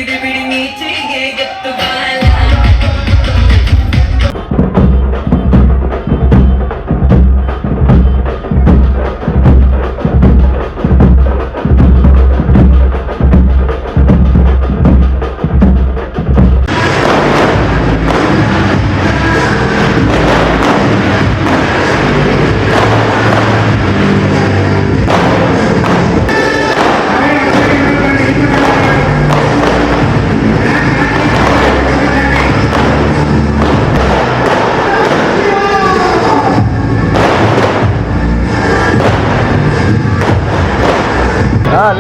ಬಿಡಿ ಬಿಡಿ ನೀಚೆಗೆ ಎತ್ತು ಬಾಲ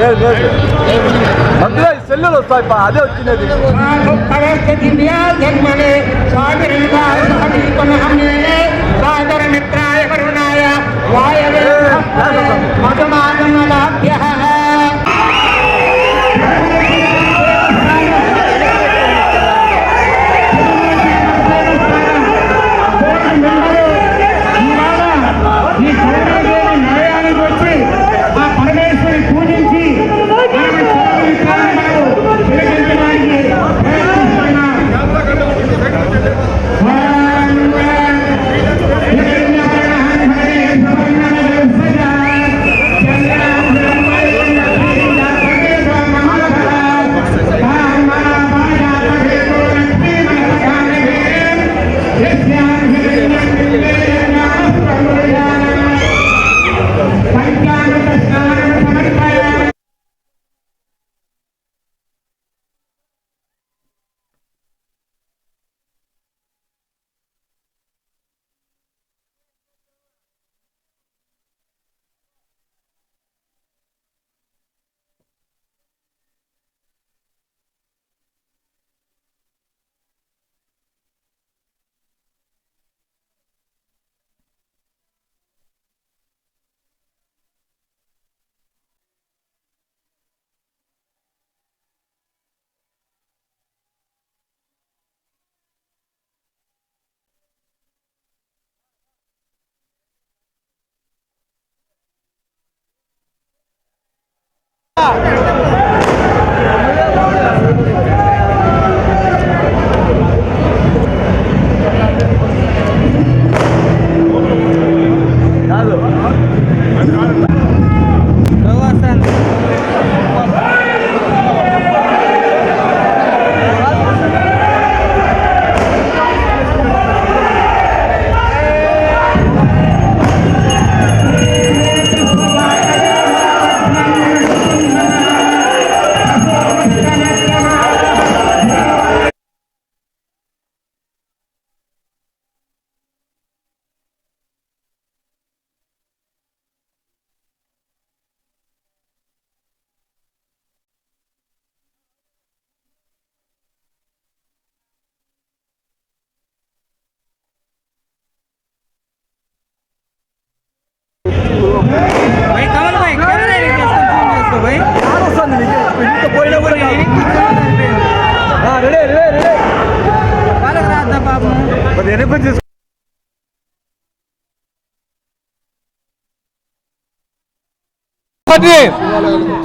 లేదు మధ్యలో సెల్లులు వస్తాయి అదే వచ్చినది సాగర మిత్రాయ కరుణాయ వాయవే మధుమాగమలాభ్య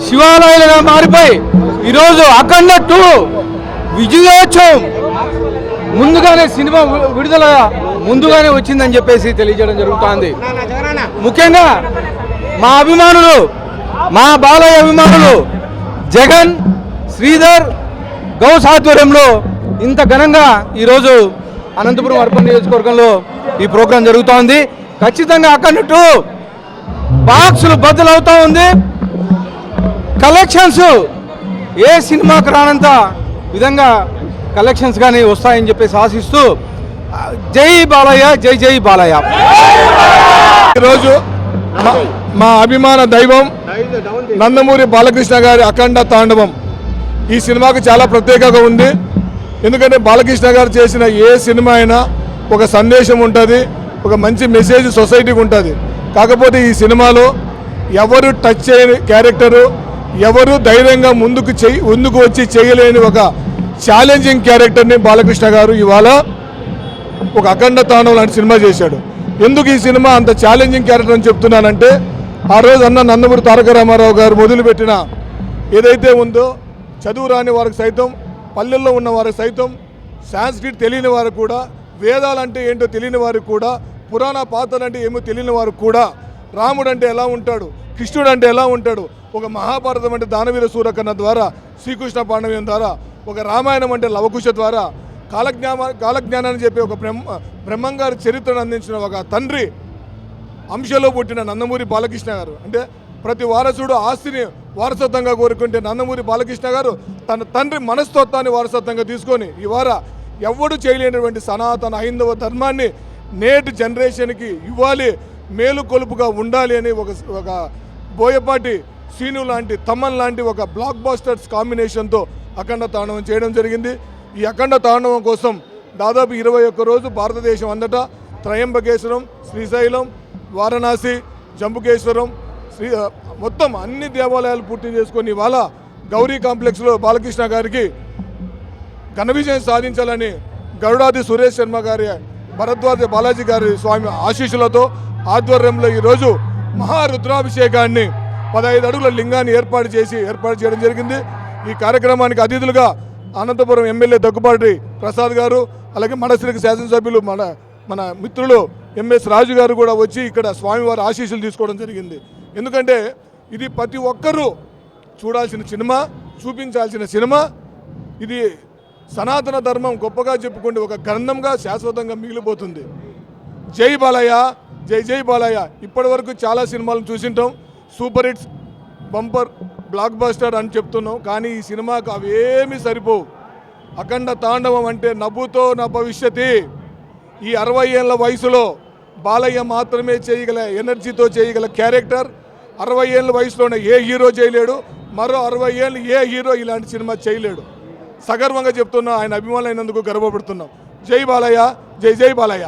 శివాలయాలుగా మారిపోయి ఈరోజు అఖండ 2 విజయోత్సవం ముందుగానే సినిమా విడుదల ముందుగానే వచ్చిందని చెప్పేసి తెలియజేయడం జరుగుతోంది. ముఖ్యంగా మా అభిమానులు, మా బాలయ్య అభిమానులు జగన్, శ్రీధర్, గౌస్ ఆధ్వర్యంలో ఇంత ఘనంగా ఈరోజు అనంతపురం అర్బన్ నియోజకవర్గంలో ఈ ప్రోగ్రాం జరుగుతోంది. ఖచ్చితంగా అఖండ 2 బాక్సులు బద్దలవుతూ ఉంది. కలెక్షన్స్ ఏ సినిమాకు రానంత విధంగా కలెక్షన్స్ కానీ వస్తాయని చెప్పేసి ఆశిస్తూ జై బాలయ్య, జై జై బాలయ్య. ఈరోజు మా అభిమాన దైవం నందమూరి బాలకృష్ణ గారి అఖండ తాండవం ఈ సినిమాకు చాలా ప్రత్యేకంగా ఉంది. ఎందుకంటే బాలకృష్ణ గారు చేసిన ఏ సినిమా అయినా ఒక సందేశం ఉంటుంది, ఒక మంచి మెసేజ్ సొసైటీకి ఉంటుంది. కాకపోతే ఈ సినిమాలో ఎవరు టచ్ చేయని క్యారెక్టరు, ఎవరు ధైర్యంగా ముందుకు వచ్చి చేయలేని ఒక ఛాలెంజింగ్ క్యారెక్టర్ని బాలకృష్ణ గారు ఇవాళ ఒక అఖండ తాండవం లాంటి సినిమా చేశాడు. ఎందుకు ఈ సినిమా అంత ఛాలెంజింగ్ క్యారెక్టర్ అని చెప్తున్నానంటే, ఆ రోజు నందమూరి తారక రామారావు గారు మొదలుపెట్టిన ఏదైతే ఉందో చదువు రాని వారికి సైతం పల్లెల్లో ఉన్నవారు సైతం సాంస్క్రిట్ తెలియని వారు కూడా, వేదాలంటే ఏంటో తెలియని వారు కూడా, పురాణ పాత్రలంటే ఏమో తెలియని వారు కూడా, రాముడు అంటే ఎలా ఉంటాడు, కృష్ణుడు అంటే ఎలా ఉంటాడు, ఒక మహాభారతం అంటే దానవీర సూరకర్ణ ద్వారా, శ్రీకృష్ణ పాండవ్యం ద్వారా, ఒక రామాయణం అంటే లవకుశ ద్వారా, కాలజ్ఞానాన్ని చెప్పి ఒక బ్రహ్మంగారి చరిత్రను అందించిన ఒక తండ్రి అంశలో పుట్టిన నందమూరి బాలకృష్ణ గారు. అంటే ప్రతి వారసుడు ఆస్తిని వారసత్వంగా కోరుకుంటే నందమూరి బాలకృష్ణ గారు తన తండ్రి మనస్తత్వాన్ని వారసత్వంగా తీసుకొని ఇవాళ ఎవడు చేయలేనటువంటి సనాతన హైందవ ధర్మాన్ని నేటి జనరేషన్కి ఇవ్వాలి, మేలు కొలుపుగా ఉండాలి అని ఒక బోయపాటి శ్రీను లాంటి, తమ్మన్ లాంటి ఒక బ్లాక్ బాస్టర్స్ కాంబినేషన్తో అఖండ తాండవం చేయడం జరిగింది. ఈ అఖండ తాండవం కోసం దాదాపు 21 రోజు భారతదేశం అంతటా త్రయంబకేశ్వరం, శ్రీశైలం, వారణాసి, జంబుకేశ్వరం, మొత్తం అన్ని దేవాలయాలు పూర్తి చేసుకొని ఇవాళ గౌరీ కాంప్లెక్స్లో బాలకృష్ణ గారికి ఘన విజయం సాధించాలని గరుడాది సురేష్ శర్మ గారి, భరద్వాజ బాలాజీ గారి స్వామి ఆశీస్సులతో ఆధ్వర్యంలో ఈరోజు మహారుద్రాభిషేకాన్ని 15 అడుగుల లింగాన్ని ఏర్పాటు చేయడం జరిగింది. ఈ కార్యక్రమానికి అతిథులుగా అనంతపురం ఎమ్మెల్యే దగ్గుబాటి ప్రసాద్ గారు, అలాగే మడసిరికి శాసనసభ్యులు మన మిత్రులు ఎంఎస్ రాజు గారు కూడా వచ్చి ఇక్కడ స్వామివారి ఆశీస్సులు తీసుకోవడం జరిగింది. ఎందుకంటే ఇది ప్రతి ఒక్కరూ చూడాల్సిన సినిమా, చూపించాల్సిన సినిమా. ఇది సనాతన ధర్మం గొప్పగా చెప్పుకుంటే ఒక గ్రంథంగా శాశ్వతంగా మిగిలిపోతుంది. జై బాలయ్య, జై జై బాలయ్య. ఇప్పటి వరకు చాలా సినిమాలను చూసింటాం, super hits, bumper, blockbuster అని చెప్తున్నాం. కానీ ఈ సినిమాకు అవేమీ సరిపోవు. అఖండ తాండవం అంటే నవ్వుతో నా భవిష్యతి. ఈ 60 ఏళ్ళ వయసులో బాలయ్య మాత్రమే చేయగల, ఎనర్జీతో చేయగల క్యారెక్టర్ 60 ఏళ్ళ వయసులోనే ఏ హీరో చేయలేడు. మరో 60 ఏళ్ళు ఏ హీరో ఇలాంటి సినిమా చేయలేడు. సగర్వంగా చెప్తున్నా, ఆయన అభిమానులు అయినందుకు గర్వపడుతున్నాం. జై బాలయ్య, జై జై బాలయ్య.